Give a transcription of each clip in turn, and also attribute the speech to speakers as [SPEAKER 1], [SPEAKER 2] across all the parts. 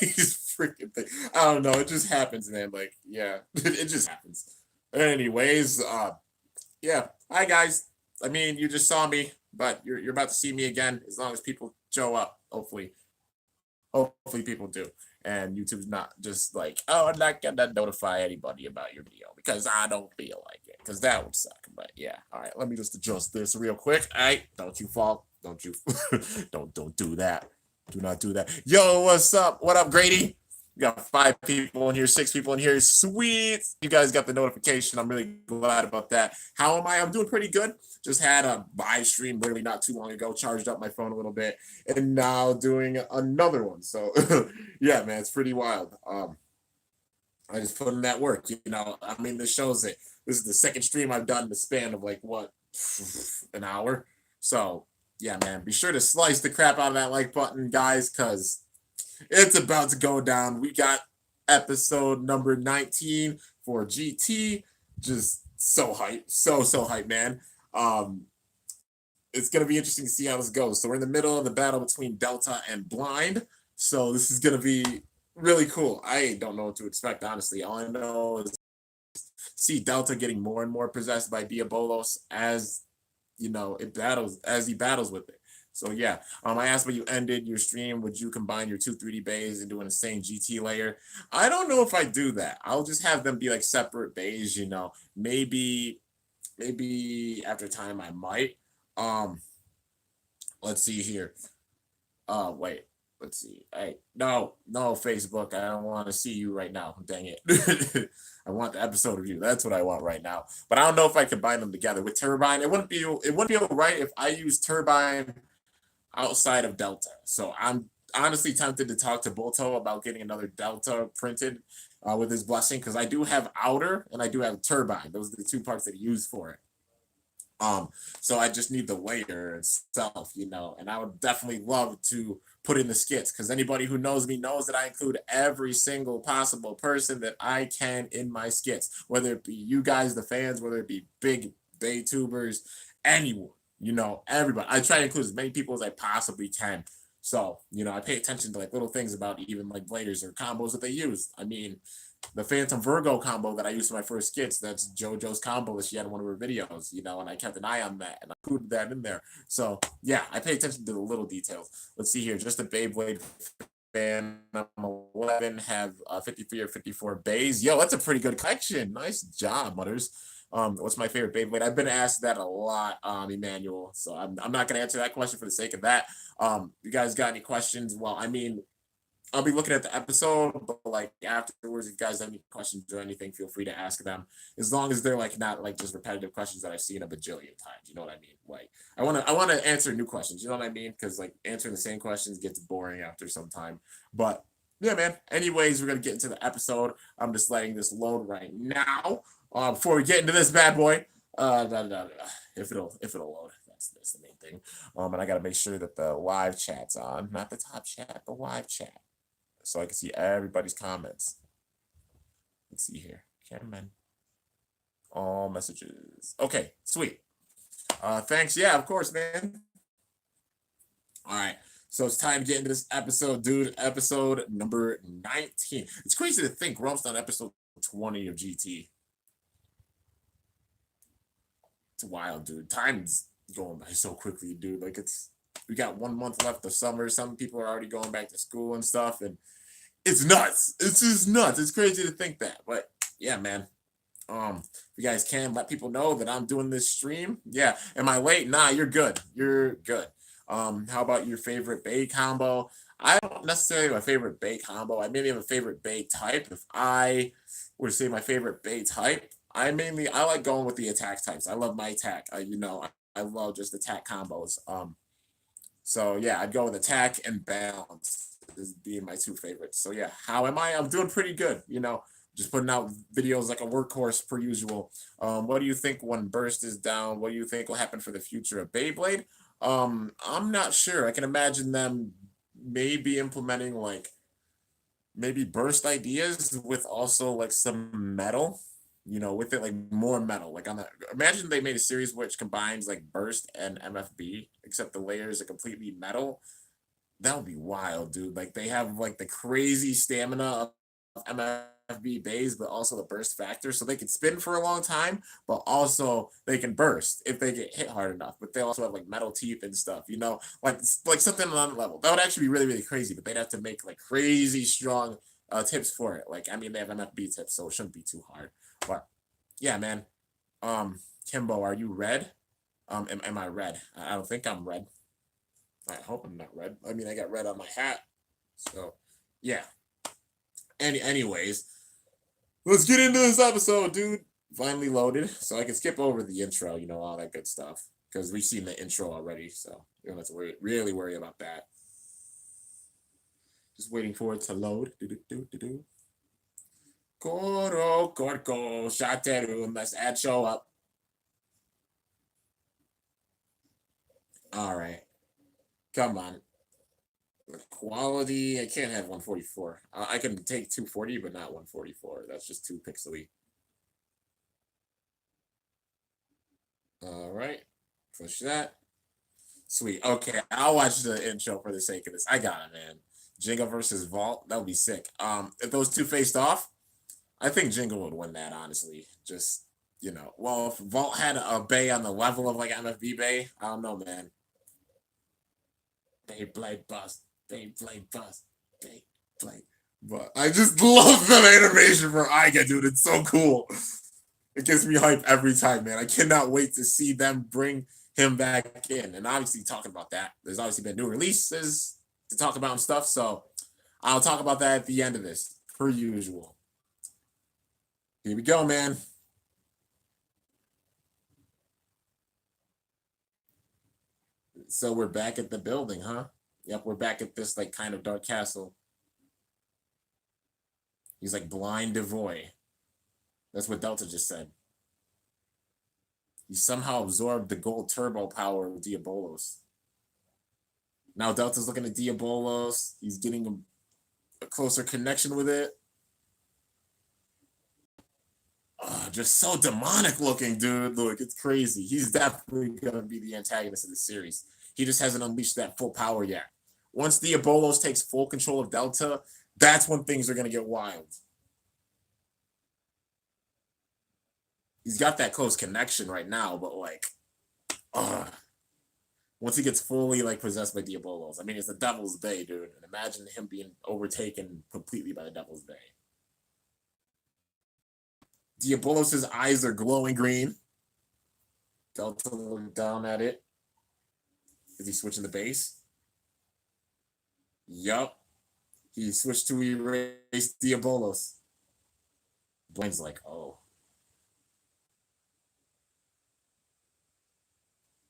[SPEAKER 1] These freaking thing. I don't know. It just happens, man. Like, yeah, it just happens. Anyways, yeah. Hi guys. I mean, you just saw me, but you're about to see me again as long as people show up. Hopefully people do. And YouTube's not just like, oh, I'm not gonna notify anybody about your video because I don't feel like it, because that would suck. But yeah, all right. Let me just adjust this real quick. All right, don't you fall. Don't you? don't do that. Do not do that. Yo, what's up? What up, Grady? We got 5 people in here, 6 people in here. Sweet. You guys got the notification. I'm really glad about that. How am I? I'm doing pretty good. Just had a live stream literally not too long ago, charged up my phone a little bit, and now doing another one. So, yeah, man, it's pretty wild. I just put in that work. I mean, this shows it. This is the second stream I've done in the span of like, what, an hour? So, yeah, man, be sure to slice the crap out of that like button, guys, because it's about to go down. We got episode number 19 for GT. Just so hype. So hype, man. Um, it's gonna be interesting to see how this goes. So we're in the middle of the battle between Delta and Blind. So this is gonna be really cool. I don't know what to expect, honestly. All I know is see Delta getting more and more possessed by Diabolos as he battles with it. So yeah, I asked when you ended your stream, would you combine your two 3D bays and do an insane GT layer? I don't know if I do that. I'll just have them be like separate bays. Maybe after time I might. Um, let's see here. Wait. Let's see. Hey, no, Facebook. I don't want to see you right now. Dang it. I want the episode review. That's what I want right now. But I don't know if I combine them together with Turbine. It wouldn't be right if I use Turbine outside of Delta. So I'm honestly tempted to talk to Bolto about getting another Delta printed with his blessing, because I do have Outer and I do have Turbine. Those are the two parts that he used for it. Um, so I just need the layer itself, and I would definitely love to put in the skits, because anybody who knows me knows that I include every single possible person that I can in my skits, whether it be you guys, the fans, whether it be big Bay tubers, anyone, everybody. I try to include as many people as I possibly can. So, I pay attention to like little things about even like bladers or combos that they use. I mean, the Phantom Virgo combo that I used for my first skits, that's JoJo's combo that she had in one of her videos, and I kept an eye on that and I included that in there. So yeah, I pay attention to the little details. Let's see here, just a Beyblade fan. I'm 11, have 53 or 54 bays. Yo, that's a pretty good collection. Nice job, Mutters. What's my favorite Beyblade? I've been asked that a lot, Emmanuel. So I'm not gonna answer that question for the sake of that. You guys got any questions? Well, I mean, I'll be looking at the episode, but like afterwards, if you guys have any questions or anything, feel free to ask them. As long as they're like not like just repetitive questions that I've seen a bajillion times. You know what I mean? Like I wanna answer new questions. You know what I mean? Because like answering the same questions gets boring after some time. But yeah, man. Anyways, we're gonna get into the episode. I'm just letting this load right now. Before we get into this bad boy, if it'll load. That's the main thing. And I gotta make sure that the live chat's on, not the top chat, the live chat, so I can see everybody's comments. Let's see here. Cameraman. All messages. Okay, sweet. Thanks. Yeah, of course, man. All right. So it's time to get into this episode, dude. Episode number 19. It's crazy to think we're almost on episode 20 of GT. It's wild, dude. Time's going by so quickly, dude. Like we got 1 month left of summer. Some people are already going back to school and stuff, and it's nuts. It's just nuts. It's crazy to think that. But yeah, man. If you guys can let people know that I'm doing this stream. Yeah. Am I late? Nah, you're good. You're good. How about your favorite Bay combo? I don't necessarily have a favorite Bay combo. I maybe have a favorite Bay type. If I were to say my favorite Bay type, I like going with the attack types. I love my attack. I love just attack combos. So yeah, I'd go with attack and balance as being my two favorites. So yeah, how am I? I'm doing pretty good. Just putting out videos like a workhorse per usual. What do you think when Burst is down? What do you think will happen for the future of Beyblade? I'm not sure. I can imagine them maybe implementing like maybe Burst ideas with also like some metal. With it like more metal. Like imagine they made a series which combines like Burst and MFB, except the layers are completely metal. That would be wild, dude. Like they have like the crazy stamina of MFB bays, but also the burst factor, so they can spin for a long time, but also they can burst if they get hit hard enough. But they also have like metal teeth and stuff, like something on that level. That would actually be really really crazy. But they'd have to make like crazy strong tips for it. Like I mean, they have MFB tips, so it shouldn't be too hard. But yeah, man. Kimbo, are you red? Am I red? I don't think I'm red. I hope I'm not red. I mean, I got red on my hat. So, yeah. Anyways, let's get into this episode, dude. Finally loaded, so I can skip over the intro, all that good stuff. Because we've seen the intro already, so you don't have to really worry about that. Just waiting for it to load. Do-do-do-do-do. Koro, Korko, Shateru, let's add show up. All right. Come on. Quality, I can't have 144. I can take 240, but not 144. That's just too pixely. All right, push that. Sweet. Okay, I'll watch the intro for the sake of this. I got it, man. Jingle versus Vault. That would be sick. If those two faced off, I think Jingle would win that. Honestly, just well, if Vault had a Bay on the level of like MFB Bay, I don't know, man. Beyblade bust. Beyblade bust. Beyblade. But I just love the animation for Iga, dude. It's so cool. It gets me hype every time, man. I cannot wait to see them bring him back in. And obviously, talking about that, there's obviously been new releases to talk about and stuff. So I'll talk about that at the end of this, per usual. Here we go, man. So we're back at the building, huh? Yep, we're back at this like kind of dark castle. He's like blind devoy. That's what Delta just said. He somehow absorbed the gold turbo power of Diabolos. Now Delta's looking at Diabolos. He's getting a closer connection with it. Just so demonic looking, dude. Look, it's crazy. He's definitely gonna be the antagonist of the series. He just hasn't unleashed that full power yet. Once Diabolos takes full control of Delta, that's when things are gonna get wild. He's got that close connection right now, but like, once he gets fully like possessed by Diabolos, I mean, it's the Devil's Bay, dude. And imagine him being overtaken completely by the Devil's Bay. Diabolos' eyes are glowing green. Delta looked down at it. Is he switching the base? Yup. He switched to erase Diabolos. Blaine's like, oh.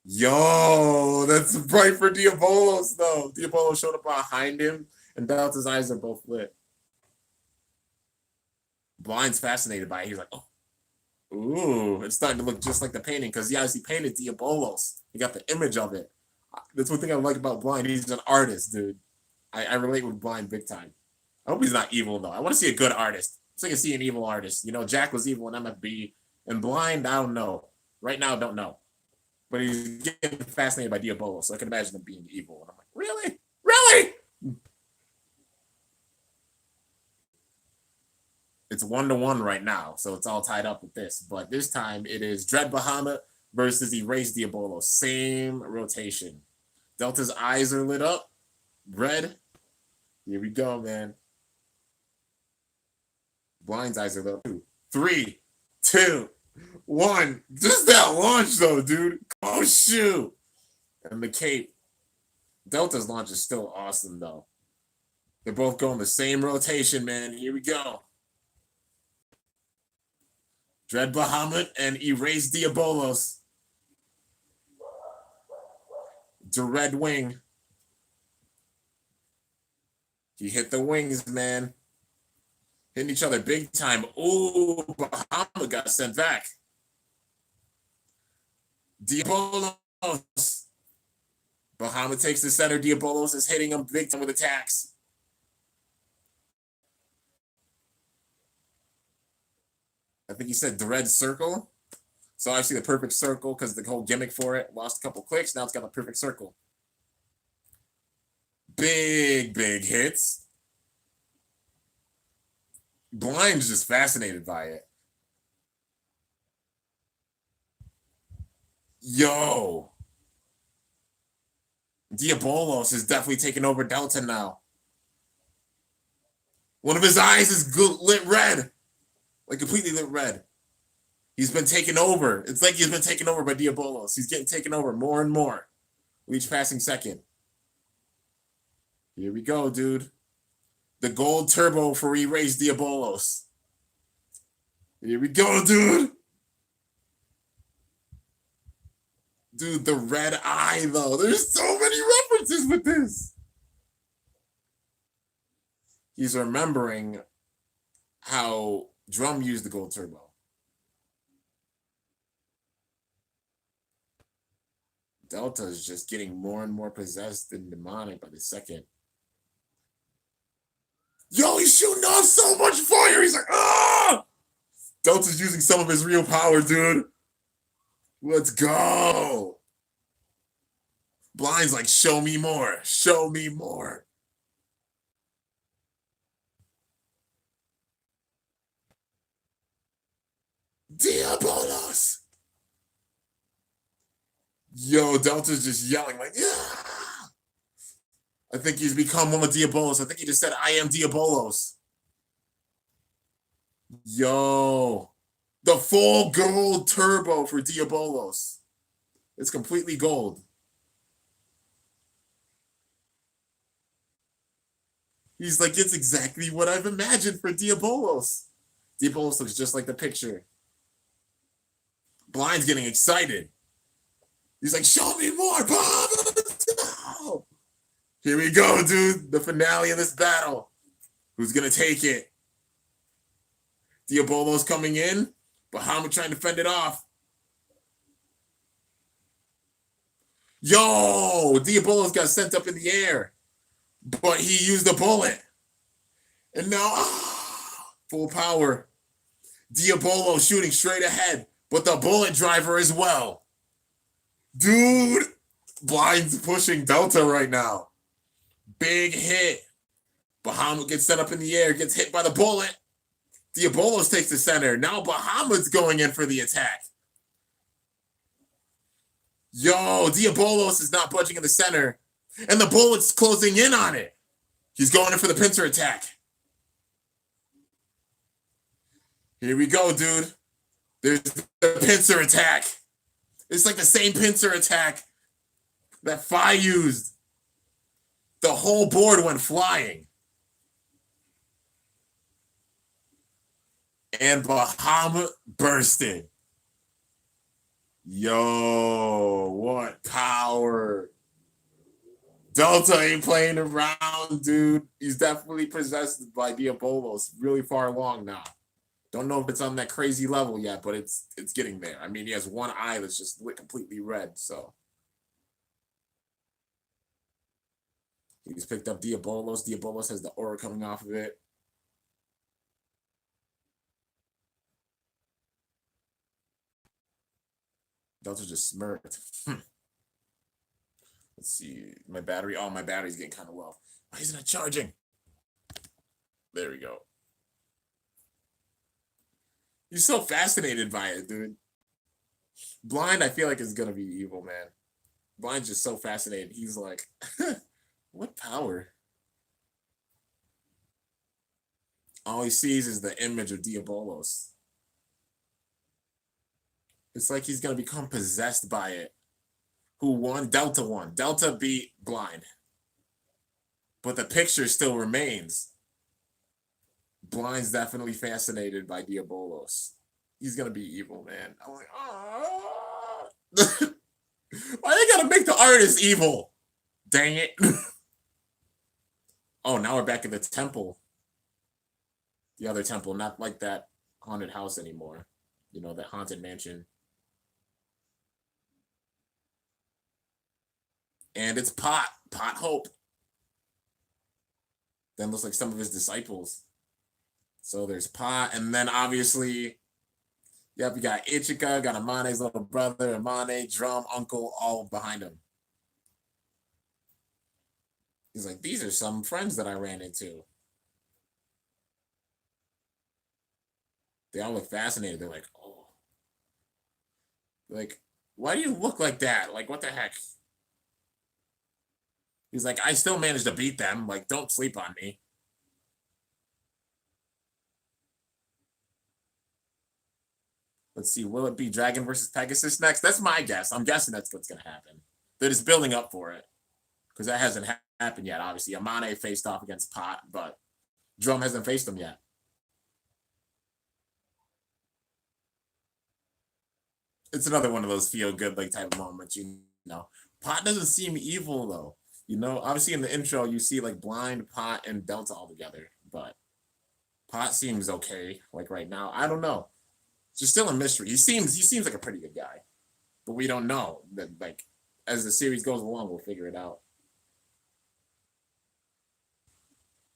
[SPEAKER 1] Yo, that's bright for Diabolos, though. Diabolos showed up behind him, and Delta's eyes are both lit. Blind's fascinated by it. He's like, oh. Ooh, it's starting to look just like the painting because he obviously painted Diabolos. He got the image of it. That's one thing I like about Blind. He's an artist, dude. I relate with Blind big time. I hope he's not evil, though. I want to see a good artist. So I can see an evil artist. Jack was evil in MFB. And Blind, I don't know. Right now, I don't know. But he's getting fascinated by Diabolos, so I can imagine him being evil. And I'm like, really? Really? It's 1-1 right now, so it's all tied up with this. But this time it is Dread Bahamut versus Erase Diabolos. Same rotation. Delta's eyes are lit up. Red. Here we go, man. Blind's eyes are lit up too. 3, 2, 1. Just that launch, though, dude. Oh, shoot. And the cape. Delta's launch is still awesome, though. They're both going the same rotation, man. Here we go. Dread Bahamut and Erase Diabolos. Dread Wing. He hit the wings, man. Hitting each other big time. Ooh, Bahamut got sent back. Diabolos. Bahamut takes the center. Diabolos is hitting him big time with attacks. I think he said the red circle. So actually the perfect circle because the whole gimmick for it lost a couple clicks. Now it's got a perfect circle. big hits. Blind's just fascinated by it. Yo. Diabolos is definitely taking over Delta now. One of his eyes is lit red. Like completely lit red. He's been taken over. It's like he's been taken over by Diabolos. He's getting taken over more and more with each passing second. Here we go, dude. The gold turbo for Erase Diabolos. Here we go, dude. Dude, the red eye, though. There's so many references with this. He's remembering how Drum used the gold turbo. Delta is just getting more and more possessed and demonic by the second. Yo, he's shooting off so much fire. He's like, ah! Delta's using some of his real power, dude. Let's go. Blind's like, show me more. Show me more. Diabolos. Yo, Delta's just yelling like, yeah. I think he's become one of Diabolos. I think he just said, I am Diabolos. Yo. The full gold turbo for Diabolos. It's completely gold. He's like, it's exactly what I've imagined for Diabolos. Diabolos looks just like the picture. Blind's getting excited. He's like, show me more, Bob. Here we go, dude. The finale of this battle. Who's going to take it? Diabolos coming in. Bahamut trying to fend it off. Yo, Diabolos got sent up in the air. But he used a bullet. And now, full power. Diabolos shooting straight ahead. But the bullet driver as well. Dude, Blind's pushing Delta right now. Big hit. Bahamut gets set up in the air, gets hit by the bullet. Diabolos takes the center. Now Bahamut's going in for the attack. Yo, Diabolos is not budging in the center. And the bullet's closing in on it. He's going in for the pincer attack. Here we go, dude. There's the pincer attack. It's like the same pincer attack that Fi used. The whole board went flying. And Bahamut bursted. Yo, what power. Delta ain't playing around, dude. He's definitely possessed by Diabolos really far along now. Don't know if it's on that crazy level yet, but it's getting there. I mean, he has one eye that's just lit completely red, so. He's picked up Diabolos. Diabolos has the aura coming off of it. Delta just smirked. Let's see. My battery. Oh, my battery's getting kind of low. Why isn't it charging? There we go. He's so fascinated by it, dude. Blind, I feel like, is going to be evil, man. Blind's just so fascinated. He's like, what power? All he sees is the image of Diabolos. It's like he's going to become possessed by it. Who won? Delta won. Delta beat Blind. But the picture still remains. Blind's definitely fascinated by Diabolos. He's going to be evil, man. I'm like, oh. Why they got to make the artist evil? Dang it. Oh, now we're back in the temple. The other temple, not like that haunted house anymore. You know, that haunted mansion. And it's Pot Hope. Then looks like some of his disciples. So there's Pot, and then obviously, yep, you got Ichika, got Amane's little brother, Amane, Drum, Uncle, all behind him. He's like, these are some friends that I ran into. They all look fascinated. They're like, oh, like, why do you look like that? Like, what the heck? He's like, I still managed to beat them. Like, don't sleep on me. Let's see, will it be Dragon versus Pegasus next? That's my guess. I'm guessing that's what's going to happen. They're just building up for it because that hasn't happened yet. Obviously, Amane faced off against Pot, but Drum hasn't faced him yet. It's another one of those feel good like type of moments, you know. Pot doesn't seem evil though. You know, obviously in the intro you see like Blind, Pot, and Delta all together, but Pot seems okay. Like right now, I don't know. It's just still a mystery. He seems like a pretty good guy, but we don't know. That like as the series goes along, we'll figure it out.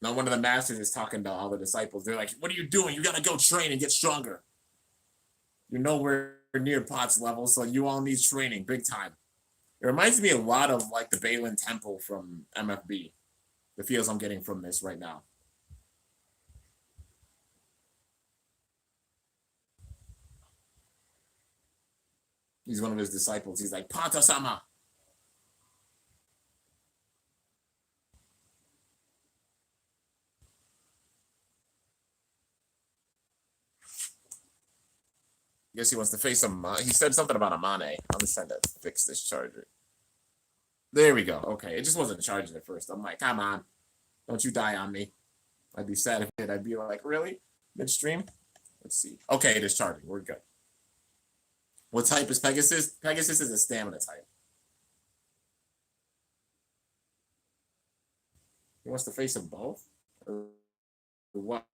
[SPEAKER 1] Now one of the masters is talking to all the disciples. They're like, "What are you doing? You gotta go train and get stronger. You're nowhere near Pot's level, so you all need training, big time." It reminds me a lot of like the Balin Temple from MFB. The feels I'm getting from this right now. He's one of his disciples. He's like, Pata Sama. I guess he wants to face him. He said something about a Mane. I'm just trying to fix this charger. There we go. Okay. It just wasn't charging at first. I'm like, come on. Don't you die on me. I'd be sad if it did. I'd be like, really? Midstream? Let's see. Okay, it is charging. We're good. What type is Pegasus? Pegasus is a stamina type. He wants to face them both? Or what?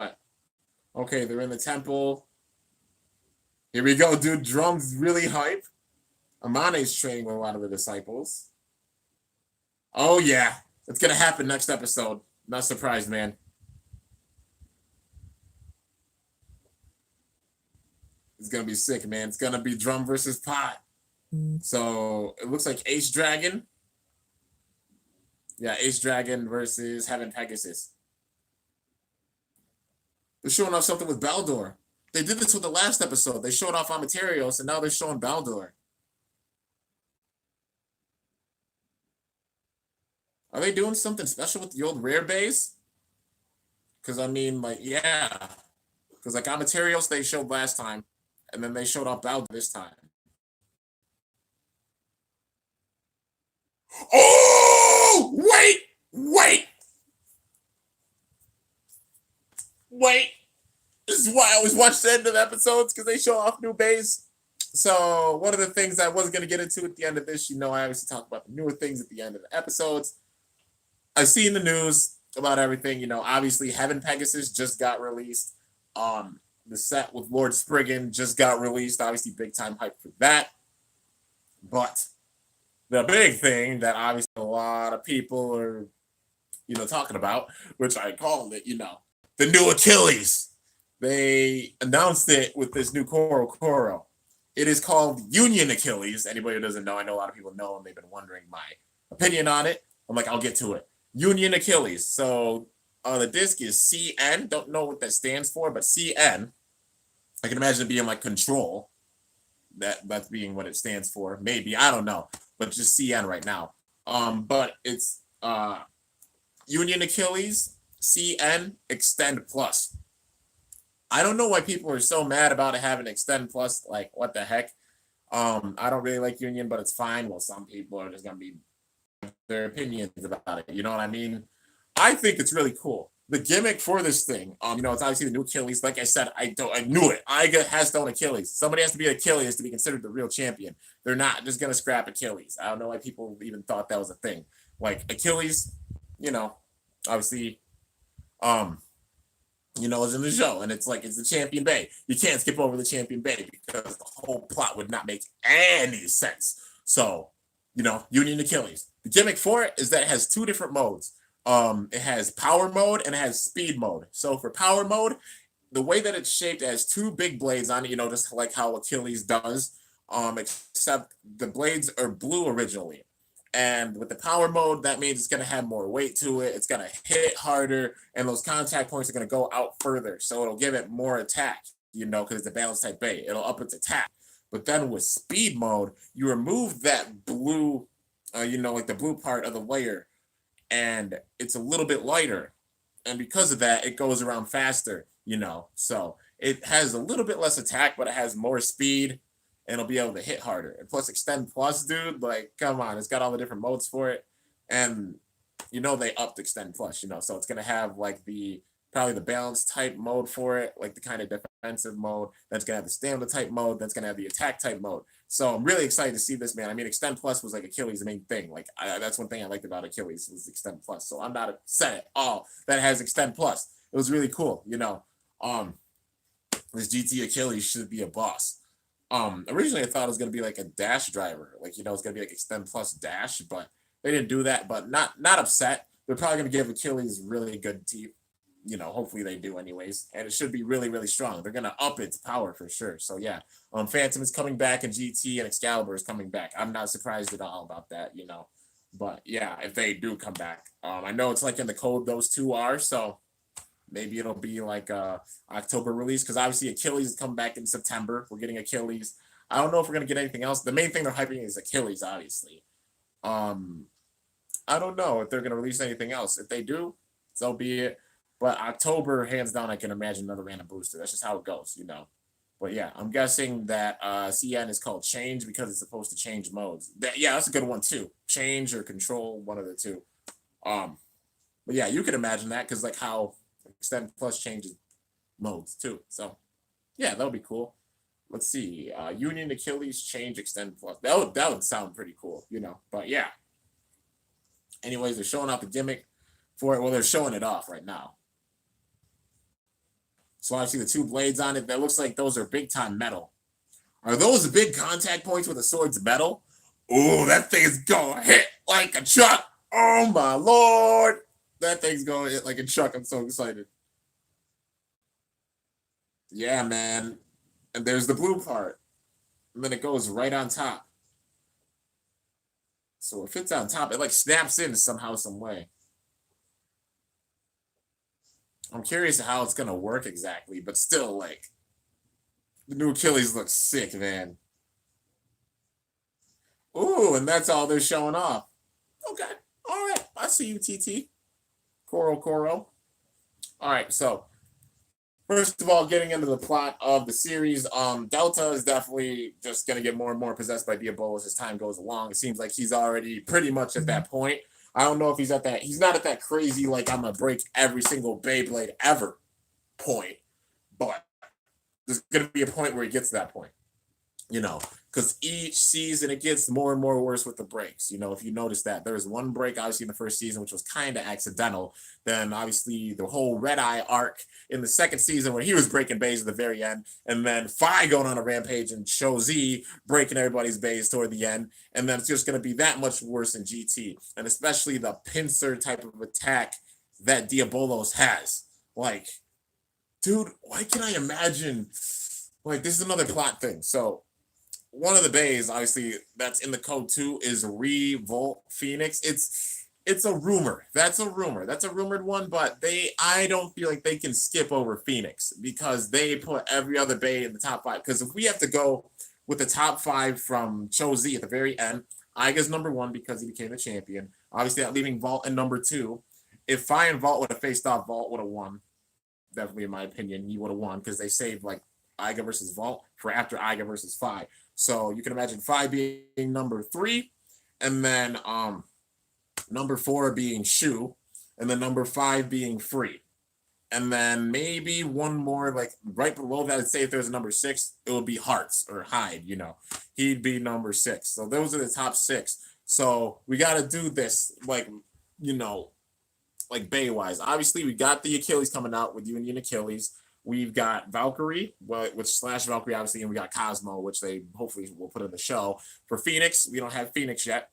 [SPEAKER 1] Okay, they're in the temple. Here we go, dude. Drum's really hype. Amane's training with a lot of the disciples. Oh, yeah. It's going to happen next episode. Not surprised, man. It's going to be sick, man. It's going to be Drum versus Pot. So it looks like Ace Dragon. Yeah, Ace Dragon versus Heaven Pegasus. They're showing off something with Baldur. They did this with the last episode. They showed off Amaterios, and now they're showing Baldur. Are they doing something special with the old rare base? Because, I mean, like, yeah. Because, like, Amaterios they showed last time, and then they showed off Baldur this time. Oh! Wait! This is why I always watch the end of the episodes, because they show off new base. So, one of the things I wasn't going to get into at the end of this, you know, I obviously talk about the newer things at the end of the episodes. I see in the news about everything, you know, obviously Heaven Pegasus just got released. The set with Lord Spriggan just got released. Obviously, big time hype for that. But the big thing that obviously a lot of people are, you know, talking about, which I call it, you know, the new Achilles. They announced it with this new Koro Koro. It is called Union Achilles. Anybody who doesn't know, I know a lot of people know, and they've been wondering my opinion on it. I'm like, I'll get to it. Union Achilles. So the disc is CN. Don't know what that stands for, but CN. I can imagine it being like control. That's being what it stands for. Maybe, I don't know, but just CN right now. But it's Union Achilles CN Extend Plus. I don't know why people are so mad about it having Extend Plus. Like, what the heck? I don't really like Union, but it's fine. Well, some people are just gonna be their opinions about it. You know what I mean? I think it's really cool. The gimmick for this thing, you know, it's obviously the new Achilles. Like I said, I knew it. Iga has to own Achilles. Somebody has to be Achilles to be considered the real champion. They're not just gonna scrap Achilles. I don't know why people even thought that was a thing. Like Achilles, you know, obviously, um, you know, is in the show, and it's like it's the Champion Bay. You can't skip over the Champion Bay because the whole plot would not make any sense. So, you know, Union Achilles. The gimmick for it is that it has two different modes. It has power mode and it has speed mode. So for power mode, the way that it's shaped, it has two big blades on it, you know, just like how Achilles does. Except the blades are blue originally. And with the power mode, that means it's going to have more weight to it. It's going to hit harder, and those contact points are going to go out further. So it'll give it more attack, because it's a balanced type bay. It'll up its attack. But then with speed mode, you remove that blue, like the blue part of the layer, and it's a little bit lighter. And because of that, it goes around faster. So it has a little bit less attack, but it has more speed, and it'll be able to hit harder. And plus Extend Plus, dude, like, come on, it's got all the different modes for it. And they upped Extend Plus, so it's gonna have like probably the balance type mode for it, like the kind of defensive mode. That's gonna have the stamina type mode. That's gonna have the attack type mode. So I'm really excited to see this, man. I mean, Extend Plus was like Achilles' main thing. Like that's one thing I liked about Achilles was Extend Plus. So I'm not upset at all that it has Extend Plus. It was really cool. This GT Achilles should be a boss. Originally I thought it was gonna be like a dash driver, like it's gonna be like Extend Plus Dash, but they didn't do that. But not upset. They're probably gonna give Achilles really good teeth. Hopefully they do anyways, and it should be really, really strong. They're gonna up its power for sure. So yeah, Phantom is coming back, and GT and Excalibur is coming back. I'm not surprised at all about that. But yeah, if they do come back, I know it's like in the code those two are, so maybe it'll be like October release, because obviously Achilles is coming back in September. We're getting Achilles. I don't know if we're gonna get anything else. The main thing they're hyping is Achilles, obviously. I don't know if they're gonna release anything else. If they do, so be it. But October, hands down, I can imagine another random booster. That's just how it goes. But yeah, I'm guessing that CN is called Change because it's supposed to change modes. That's a good one too. Change or Control, one of the two. But yeah, you can imagine that, because like how Extend Plus changes modes too. So yeah, that'll be cool. Let's see. Union Achilles Change Extend Plus. That would sound pretty cool. But yeah. Anyways, they're showing off the gimmick for it. Well, they're showing it off right now. So I see the two blades on it. That looks like those are big time metal. Are those the big contact points where the sword's metal? Oh, that thing's gonna hit like a truck. Oh my lord. That thing's gonna hit like a truck. I'm so excited. Yeah, man. And there's the blue part. And then it goes right on top. So it fits on top. It like snaps in somehow, some way. I'm curious how it's gonna work exactly, but still, like, the new Achilles looks sick, man. Ooh, and that's all they're showing off. Okay, all right, I see you, TT. Coro. All right, so first of all, getting into the plot of the series, Delta is definitely just gonna get more and more possessed by Diabolos as time goes along. It seems like he's already pretty much at that point. I don't know if he's at that. He's not at that crazy, like, I'm going to break every single Beyblade ever point. But there's going to be a point where he gets to that point. Because each season it gets more and more worse with the breaks. If you notice that, there was one break, obviously, in the first season, which was kind of accidental. Then, obviously, the whole Red Eye arc in the second season when he was breaking bays at the very end. And then Phi going on a rampage and Show Z breaking everybody's bays toward the end. And then it's just going to be that much worse in GT. And especially the pincer type of attack that Diabolos has. Like, dude, why can I imagine? Like, this is another plot thing. So, one of the bays, obviously, that's in the code too, is Revolt Phoenix. It's a rumor. That's a rumor. That's a rumored one, but I don't feel like they can skip over Phoenix because they put every other bay in the top 5. Because if we have to go with the top 5 from Cho Z at the very end, Iga's number 1 because he became the champion. Obviously, that leaving Vault in number 2. If Phi and Vault would have faced off, Vault would have won. Definitely, in my opinion, he would have won because they saved like Iga versus Vault for after Iga versus Phi. So you can imagine Phi being number 3, and then number 4 being Shu, and then number 5 being Free. And then maybe one more, like right below that, I'd say if there's a number 6, it would be Hearts or Hyde, He'd be number 6. So those are the top 6. So we got to do this, like, like Bay-wise. Obviously, we got the Achilles coming out with Union Achilles. We've got Valkyrie, which slash Valkyrie, obviously, and we got Cosmo, which they hopefully will put in the show. For Phoenix, we don't have Phoenix yet,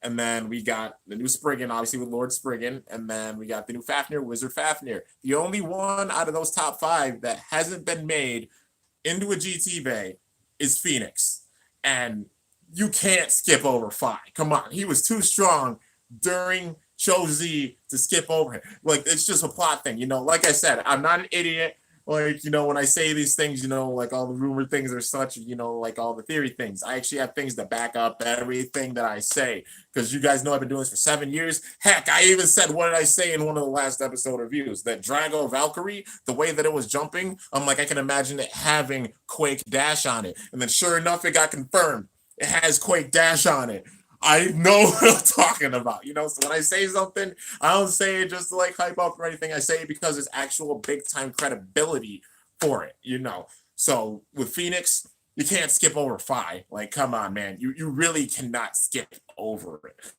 [SPEAKER 1] And then we got the new Spriggan, obviously, with Lord Spriggan. And then we got the new Fafnir, Wizard Fafnir. The only one out of those top 5 that hasn't been made into a GT Bay is Phoenix. And you can't skip over Phi. Come on, he was too strong during Cho Z to skip over him. Like it's just a plot thing, you know. Like I said, I'm not an idiot. Like, you know, when I say these things, you know, like all the rumor things are such, you know, like all the theory things. I actually have things to back up everything that I say. Because you guys know I've been doing this for 7 years. Heck, I even said, what did I say in one of the last episode reviews? That Drago Valkyrie, the way that it was jumping, I'm like, I can imagine it having Quake Dash on it. And then sure enough, it got confirmed. It has Quake Dash on it. I know what I'm talking about, you know. So when I say something, I don't say it just to like hype up or anything. I say it because there's actual big time credibility for it, you know. So with Phoenix, you can't skip over Phi. Like, come on, man. You really cannot skip over it.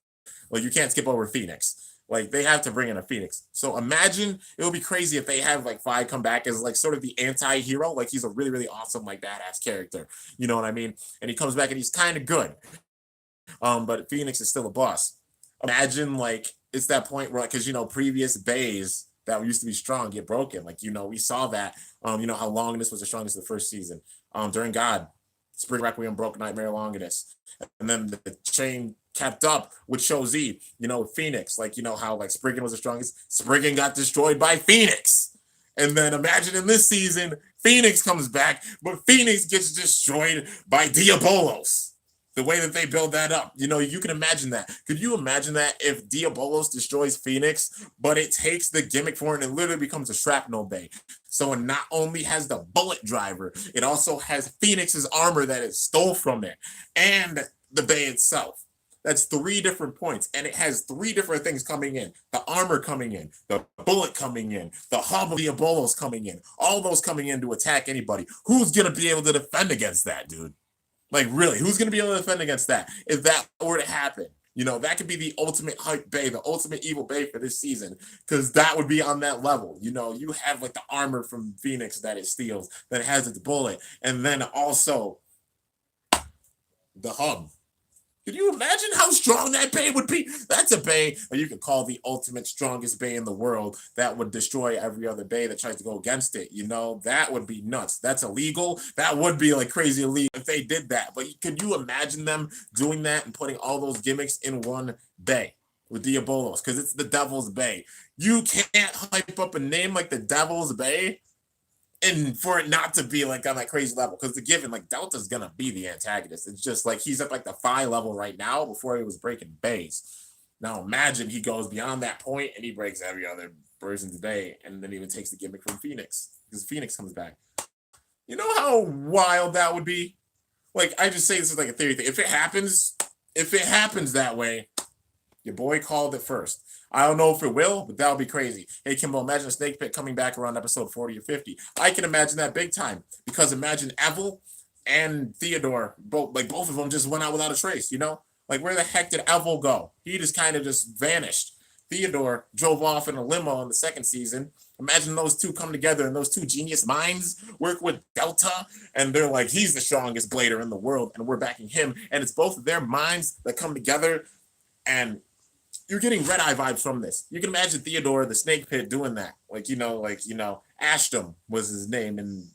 [SPEAKER 1] Like, you can't skip over Phoenix. Like, they have to bring in a Phoenix. So imagine it would be crazy if they have like Phi come back as like sort of the anti-hero. Like, he's a really, really awesome, like badass character. You know what I mean? And he comes back and he's kind of good. But Phoenix is still a boss. Imagine like it's that point where, because you know, previous bays that used to be strong get broken. Like, you know, we saw that. You know how Longinus was the strongest in the first season. During God, Spring Requiem broke Nightmare Longinus, and then the chain kept up with Cho Z. You know, Phoenix. Like, you know how like Spriggan was the strongest. Spriggan got destroyed by Phoenix. And then imagine in this season, Phoenix comes back, but Phoenix gets destroyed by Diabolos. The way that they build that up, you know, you can imagine that. Could you imagine that if Diabolos destroys Phoenix, but it takes the gimmick for it and it literally becomes a shrapnel bay? So it not only has the bullet driver, it also has Phoenix's armor that it stole from it and the bay itself. That's 3 different points, and it has 3 different things coming in. The armor coming in, the bullet coming in, the hub of Diabolos coming in, all those coming in to attack anybody. Who's going to be able to defend against that, dude? Like, really, who's going to be able to defend against that if that were to happen? You know, that could be the ultimate hype bay, the ultimate evil bay for this season, because that would be on that level. You know, you have like the armor from Phoenix that it steals, that it has its bullet, and then also the hub. Can you imagine how strong that bay would be? That's a bay that you could call the ultimate strongest bay in the world that would destroy every other bay that tries to go against it. You know, that would be nuts. That's illegal. That would be like crazy illegal if they did that. But could you imagine them doing that and putting all those gimmicks in one bay with Diabolos? Because it's the Devil's Bay. You can't hype up a name like the Devil's Bay and for it not to be like on that crazy level, because the given like Delta's gonna be the antagonist. It's just like he's at like the Phi level right now before he was breaking bays. Now imagine he goes beyond that point and he breaks every other person today, and then even takes the gimmick from Phoenix because Phoenix comes back. You know how wild that would be? Like, I just say this is like a theory thing. If it happens that way, your boy called it first. I don't know if it will, but that would be crazy. Hey, Kimbo, imagine a snake pit coming back around episode 40 or 50. I can imagine that big time, because imagine Evil and Theodore, both of them just went out without a trace, you know? Like, where the heck did Evil go? He just kind of just vanished. Theodore drove off in a limo in the second season. Imagine those two come together and those two genius minds work with Delta, and they're like, he's the strongest blader in the world, and we're backing him. And it's both of their minds that come together, and you're getting Red Eye vibes from this. You can imagine Theodore, the Snake Pit, doing that. Ashton was his name in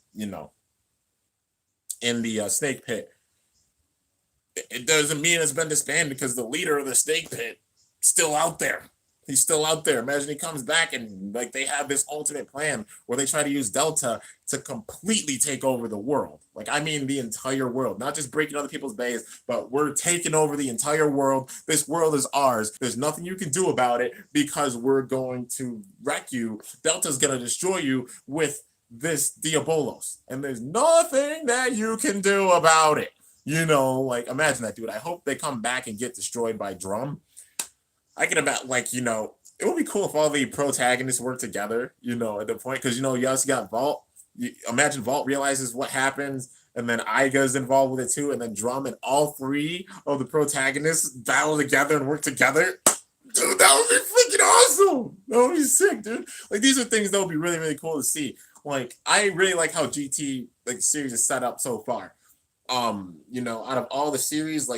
[SPEAKER 1] the Snake Pit. It doesn't mean it's been disbanded because the leader of the Snake Pit still out there. He's still out there. Imagine he comes back and like they have this ultimate plan where they try to use Delta to completely take over the world. Like, I mean the entire world, not just breaking other people's bays, but we're taking over the entire world. This world is ours. There's nothing you can do about it because we're going to wreck you. Delta's going to destroy you with this Diabolos. And there's nothing that you can do about it. You know, like, imagine that, dude. I hope they come back and get destroyed by Drum. I can imagine, it would be cool if all the protagonists work together, at the point, because, you also got Vault. Imagine Vault realizes what happens, and then Iga's involved with it too, and then Drum, and all 3 of the protagonists battle together and work together. Dude, that would be freaking awesome. That would be sick, dude. Like, these are things that would be really, really cool to see. Like, I really like how GT, series is set up so far. Out of all the series,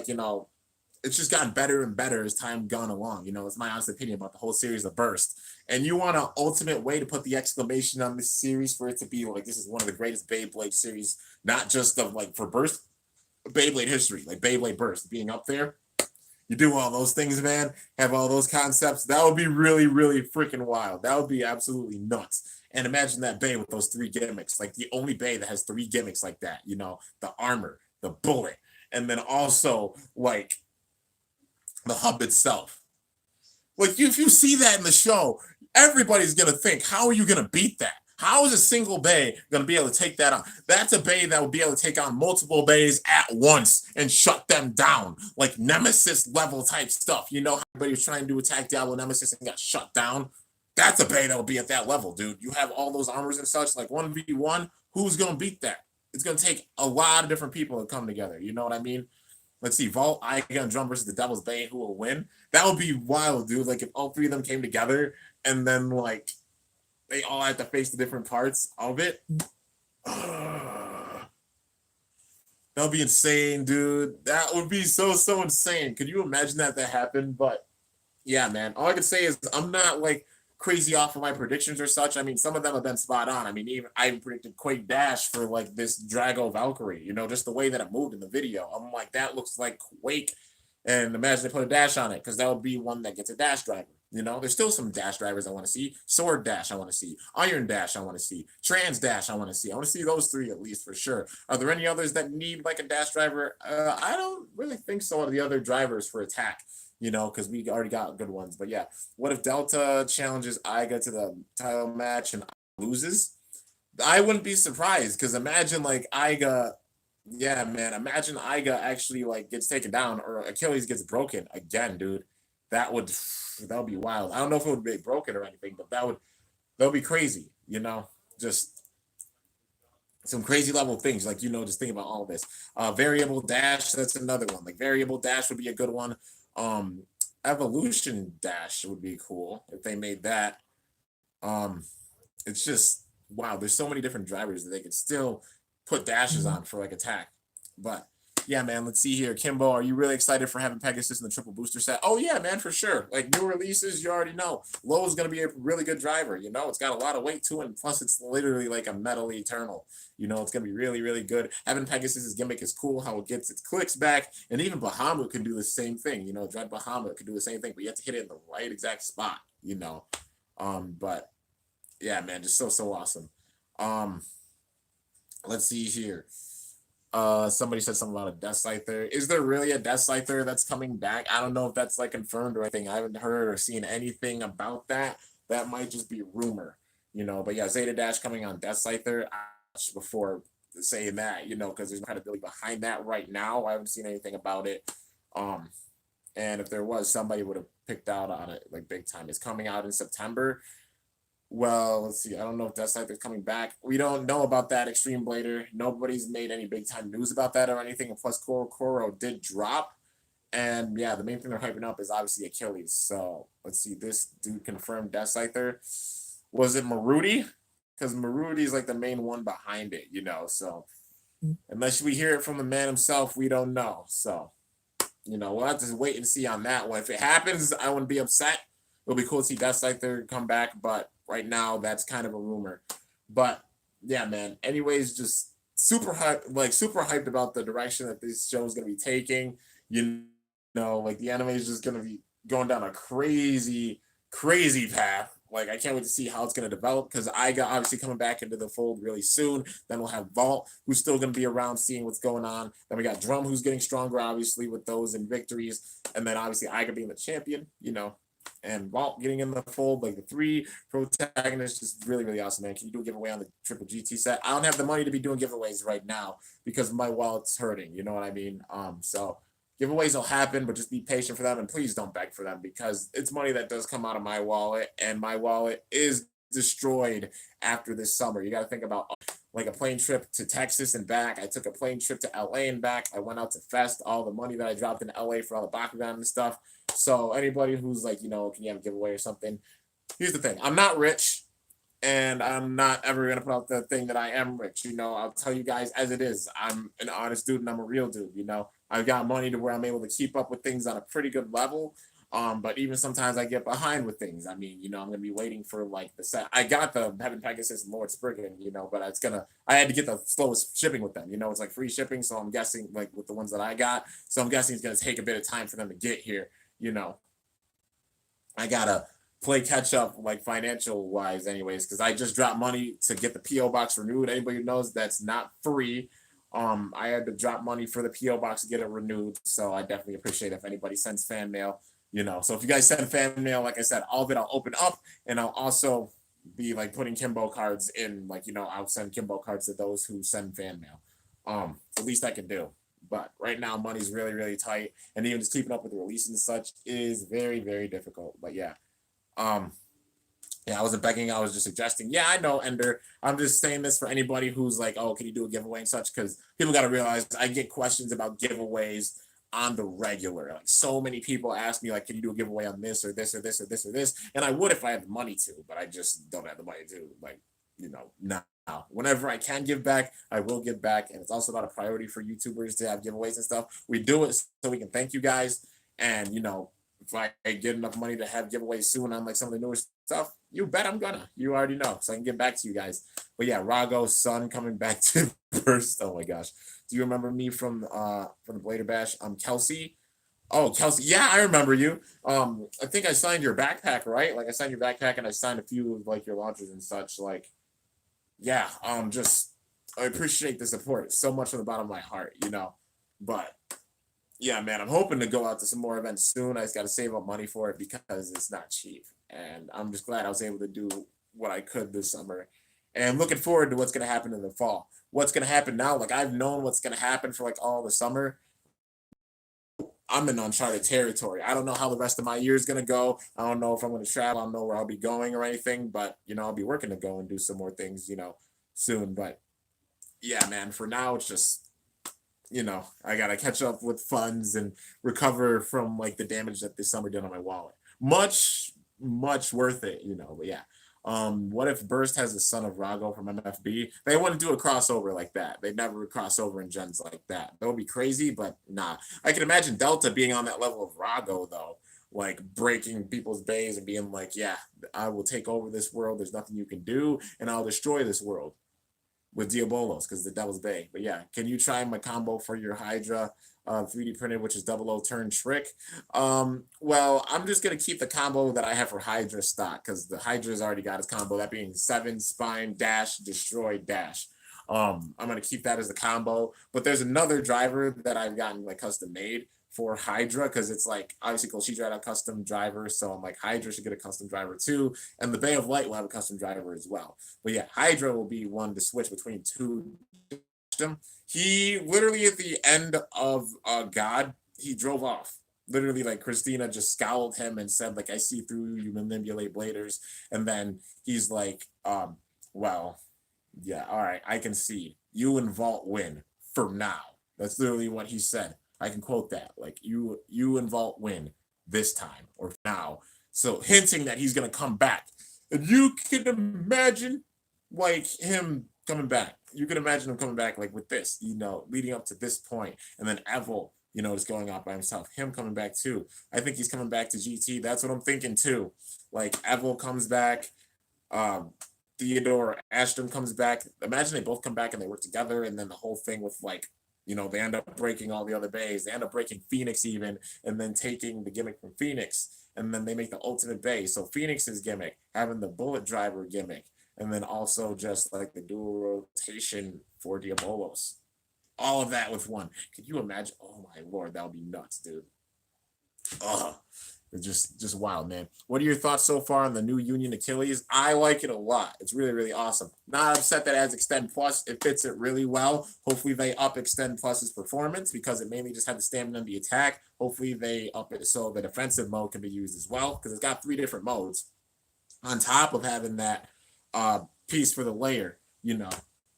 [SPEAKER 1] it's just gotten better and better as time gone along. It's my honest opinion about the whole series of Burst. And you want an ultimate way to put the exclamation on this series for it to be like, this is one of the greatest Beyblade series, not just of for Burst, Beyblade history, like Beyblade Burst being up there. You do all those things, man, have all those concepts. That would be really, really freaking wild. That would be absolutely nuts. And imagine that bay with those three gimmicks, like the only bay that has three gimmicks like that, the armor, the bullet, and then also like the hub itself. Like if you see that in the show, everybody's gonna think, how are you gonna beat that? How is a single bay gonna be able to take that on? That's a bay that will be able to take on multiple bays at once and shut them down, like Nemesis level type stuff. Everybody was trying to attack Diablo Nemesis and got shut down. That's a bay that will be at that level, dude. You have all those armors and such, like 1v1. Who's gonna beat that? It's gonna take a lot of different people to come together. You know what I mean? Let's see, Vault, Iga, and Drum versus the Devil's Bane. Who will win? That would be wild, dude. Like if all three of them came together and then like they all had to face the different parts of it. That would be insane, dude. That would be so insane. Could you imagine that happened? But yeah, man. All I can say is I'm not like crazy off of my predictions or such. I mean, some of them have been spot on. I mean, I even predicted Quake Dash for like this Drago Valkyrie, just the way that it moved in the video. I'm like, that looks like Quake. And imagine they put a dash on it, because that would be one that gets a dash driver. There's still some dash drivers I want to see. Sword Dash I want to see. Iron Dash I want to see. Trans Dash I want to see. I want to see those three at least for sure. Are there any others that need like a dash driver? I don't really think so. Out of the other drivers for attack, because we already got good ones. But yeah, what if Delta challenges Iga to the title match and loses? I wouldn't be surprised, because imagine like Iga. Yeah, man. Imagine Iga actually like gets taken down or Achilles gets broken again, dude. That would be wild. I don't know if it would be broken or anything, but that would be crazy. Just some crazy level things. Like just think about all of this. Variable dash, that's another one. Like variable dash would be a good one. Evolution dash would be cool if they made that. It's just wow. There's so many different drivers that they could still put dashes on for like attack. But yeah, man, let's see here. Kimbo, are you really excited for having Pegasus in the triple booster set? Oh yeah, man, for sure. Like new releases, you already know. Low is gonna be a really good driver. It's got a lot of weight to it, and plus it's literally like a metal eternal. It's gonna be really, really good. Having Pegasus's gimmick is cool, how it gets its clicks back, and even Bahamut can do the same thing. Dread Bahamut can do the same thing, but you have to hit it in the right exact spot. But yeah, man, just so awesome. Let's see here. Somebody said something about a Death Scyther. Is there really a Death Scyther that's coming back? I don't know if that's like confirmed or anything. I haven't heard or seen anything about that. That might just be rumor, But yeah, Zeta Dash coming on Death Scyther. Before saying that, because there's no credibility behind that right now. I haven't seen anything about it. And if there was, somebody would have picked out on it like big time. It's coming out in September. Well, let's see. I don't know if Death Scyther's coming back. We don't know about that Extreme Blader. Nobody's made any big time news about that or anything. And plus, Koro did drop. And yeah, the main thing they're hyping up is obviously Achilles. So let's see. This dude confirmed Death Scyther. Was it Marudi? Because Marudi's like the main one behind it, So unless we hear it from the man himself, we don't know. So, we'll have to wait and see on that one. If it happens, I wouldn't be upset. It'll be cool to see Death Scyther come back, but right now that's kind of a rumor. But yeah, man. Anyways, just super hyped about the direction that this show is gonna be taking. Like the anime is just gonna be going down a crazy path. Like I can't wait to see how it's gonna develop, because Iga obviously coming back into the fold really soon. Then we'll have Vault, who's still gonna be around seeing what's going on. Then we got Drum, who's getting stronger, obviously, with those and victories. And then obviously Iga being the champion, and Vault getting in the fold, like the three protagonists, just really, really awesome, man. Can you do a giveaway on the Triple GT set? I don't have the money to be doing giveaways right now because my wallet's hurting. You know what I mean? So giveaways will happen, but just be patient for them, and please don't beg for them, because it's money that does come out of my wallet, and my wallet is destroyed after this summer. You got to think about like a plane trip to Texas and back. I took a plane trip to LA and back. I went out to Fest, all the money that I dropped in LA for all the Bakugan and stuff. So anybody who's like, can you have a giveaway or something? Here's the thing. I'm not rich, and I'm not ever going to put out the thing that I am rich. I'll tell you guys as it is. I'm an honest dude, and I'm a real dude. I've got money to where I'm able to keep up with things on a pretty good level. But even sometimes I get behind with things. I mean, I'm gonna be waiting for like the set. I got the Heaven Pegasus and Lord Spriggan, but I had to get the slowest shipping with them. It's like free shipping, so I'm guessing like with the ones that I got. So I'm guessing it's gonna take a bit of time for them to get here. You know, I gotta play catch up like financial wise, anyways, because I just dropped money to get the PO box renewed. Anybody who knows, that's not free. I had to drop money for the PO box to get it renewed, so I definitely appreciate if anybody sends fan mail. So if you guys send fan mail, like I said, all of it I'll open up, and I'll also be like putting Kimbo cards in. Like I'll send Kimbo cards to those who send fan mail. It's the least I can do. But right now, money's really, really tight, and even just keeping up with the releases and such is very, very difficult. But yeah, yeah, I wasn't begging. I was just suggesting. Yeah, I know, Ender. I'm just saying this for anybody who's like, oh, can you do a giveaway and such? Because people got to realize I get questions about giveaways on the regular. Like so many people ask me, like, can you do a giveaway on this or this or this or this or this? And I would if I had the money to, but I just don't have the money to. Like, now. Whenever I can give back, I will give back. And it's also not a priority for YouTubers to have giveaways and stuff. We do it so we can thank you guys. And, if I get enough money to have giveaways soon on like some of the newer stuff, you bet I'm gonna. You already know. So I can get back to you guys. But yeah, Rago's son coming back to first. Oh my gosh. Do you remember me from the Blader Bash? I'm Kelsey. Oh, Kelsey. Yeah, I remember you. I think I signed your backpack, right? Like I signed your backpack and I signed a few of like your launchers and such. Like, yeah, I appreciate the support so much from the bottom of my heart, But yeah, man, I'm hoping to go out to some more events soon. I just got to save up money for it because it's not cheap. And I'm just glad I was able to do what I could this summer. And looking forward to what's going to happen in the fall. What's going to happen now? Like, I've known what's going to happen for, like, all the summer. I'm in uncharted territory. I don't know how the rest of my year is going to go. I don't know if I'm going to travel. I don't know where I'll be going or anything. But, I'll be working to go and do some more things, soon. But, yeah, man, for now, it's just I gotta catch up with funds and recover from like the damage that this summer did on my wallet. Much, much worth it, But yeah, what if Burst has a son of Rago from MFB? They wouldn't do a crossover like that. They'd never cross over in gens like that. That would be crazy, but nah. I can imagine Delta being on that level of Rago though, like breaking people's bays and being like, yeah, I will take over this world. There's nothing you can do, and I'll destroy this world with Diabolos because the Devil's Bay. But yeah, can you try my combo for your Hydra 3D printed, which is 00 turn trick? Well, I'm just going to keep the combo that I have for Hydra stock because the Hydra's already got its combo, that being 7 spine dash destroy dash. I'm going to keep that as the combo. But there's another driver that I've gotten like custom made for Hydra because it's like obviously Colchidra had a custom driver, so I'm like Hydra should get a custom driver too, and the Bay of Light will have a custom driver as well. But yeah, Hydra will be one to switch between two. He literally at the end of God, he drove off. Literally, like Christina just scowled him and said, like, I see through you, manipulate bladers. And then he's like, well, yeah, all right, I can see. You and Vault win for now. That's literally what he said. I can quote that. Like, you and Vault win this time or now. So hinting that he's gonna come back. And you can imagine like him coming back. You can imagine him coming back like with this, leading up to this point. And then Evil, just going out by himself. Him coming back too. I think he's coming back to GT. That's what I'm thinking too. Like Evil comes back. Theodore Ashton comes back. Imagine they both come back and they work together, and then the whole thing with like, they end up breaking all the other bays. They end up breaking Phoenix even, and then taking the gimmick from Phoenix, and then they make the ultimate bay. So Phoenix's gimmick, having the bullet driver gimmick, and then also just like the dual rotation for Diabolos. All of that with one. Could you imagine? Oh my lord, that would be nuts, dude. Ugh. Just wild, man. What are your thoughts so far on the new Union Achilles? I like it a lot. It's really, really awesome. Not upset that it has Extend Plus. It fits it really well. Hopefully they up Extend Plus's performance because it mainly just had the stamina and the attack. Hopefully they up it so the defensive mode can be used as well because it's got 3 different modes on top of having that piece for the layer,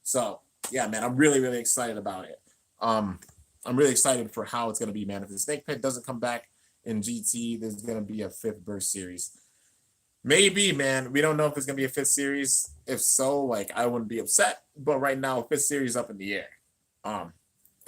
[SPEAKER 1] So yeah, man, I'm really, really excited about it. I'm really excited for how it's going to be, man. If the Snake Pit doesn't come back in GT, there's going to be a 5th burst series. Maybe, man. We don't know if there's going to be a 5th series. If so, like, I wouldn't be upset. But right now, 5th series up in the air. And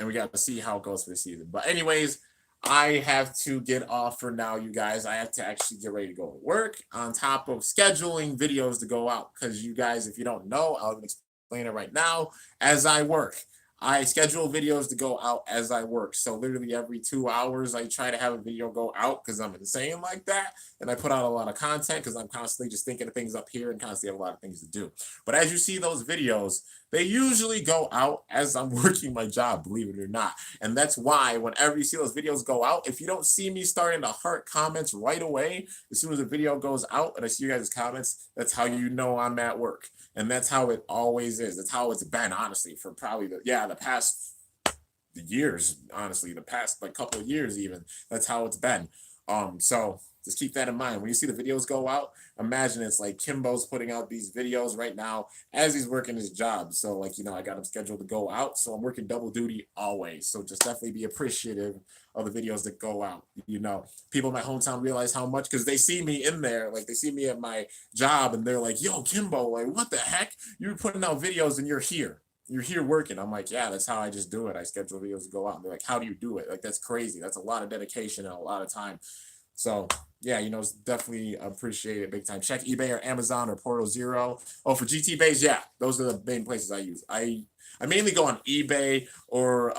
[SPEAKER 1] we got to see how it goes for the season. But anyways, I have to get off for now, you guys. I have to actually get ready to go to work on top of scheduling videos to go out. Because you guys, if you don't know, I'll explain it right now. As I work, I schedule videos to go out as I work. So literally every 2 hours, I try to have a video go out because I'm insane like that. And I put out a lot of content because I'm constantly just thinking of things up here and constantly have a lot of things to do. But as you see those videos, they usually go out as I'm working my job, believe it or not. And that's why whenever you see those videos go out, if you don't see me starting to heart comments right away, as soon as the video goes out and I see you guys' comments, that's how you know I'm at work. And that's how it always is. That's how it's been, honestly, for probably the past years, honestly, the past like couple of years even. That's how it's been. So just keep that in mind. When you see the videos go out, imagine it's like Kimbo's putting out these videos right now as he's working his job. So like, I got him scheduled to go out. So I'm working double duty always. So just definitely be appreciative of the videos that go out. People in my hometown realize how much because they see me in there, like they see me at my job and they're like, yo, Kimbo, like what the heck? You're putting out videos and you're here. You're here working. I'm like, yeah, that's how I just do it. I schedule videos to go out. And they're like, how do you do it? Like, that's crazy. That's a lot of dedication and a lot of time. So yeah, it's definitely appreciated big time. Check eBay or Amazon or Portal Zero. Oh, for GT bays, yeah, those are the main places I use. I mainly go on eBay or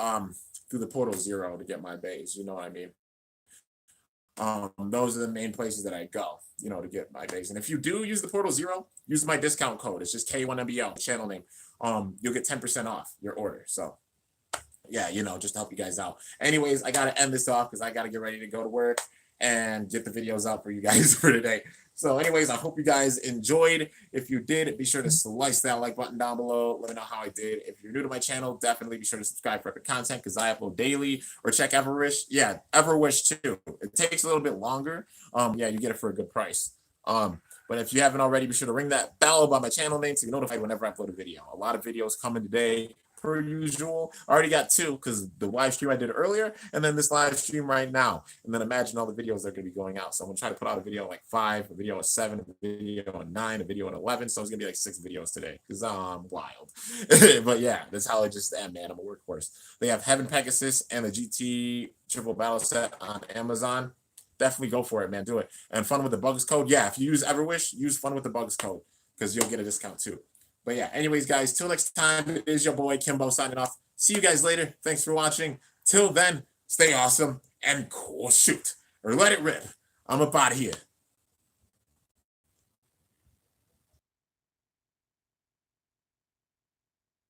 [SPEAKER 1] through the Portal Zero to get my bays. You know what I mean? Those are the main places that I go, to get my bays. And if you do use the Portal Zero, use my discount code. It's just K1MBL, channel name. You'll get 10% off your order. So yeah, just to help you guys out. Anyways, I gotta end this off because I gotta get ready to go to work and get the videos out for you guys for today. So anyways, I hope you guys enjoyed. If you did, be sure to slice that like button down below. Let me know how I did. If you're new to my channel, definitely be sure to subscribe for epic content because I upload daily. Or check Everwish. Yeah, Everwish too. It takes a little bit longer. Yeah, you get it for a good price. But if you haven't already, be sure to ring that bell by my channel name to be notified whenever I upload a video. A lot of videos coming today, per usual. I already got 2 because the live stream I did earlier, and then this live stream right now. And then imagine all the videos that are going to be going out. So I'm going to try to put out a video like 5, a video at 7, a video at 9, a video at 11. So it's going to be like 6 videos today because I'm wild. But yeah, that's how I just am, man. I'm a workhorse. They have Heaven Pegasus and the GT Triple Battle Set on Amazon. Definitely go for it, man. Do it. And Fun with the Bugs code. Yeah, if you use Everwish, use Fun with the Bugs code because you'll get a discount too. But yeah, anyways, guys, till next time, it is your boy Kimbo signing off. See you guys later. Thanks for watching. Till then, stay awesome and cool shoot. Or let it rip. I'm up out of here.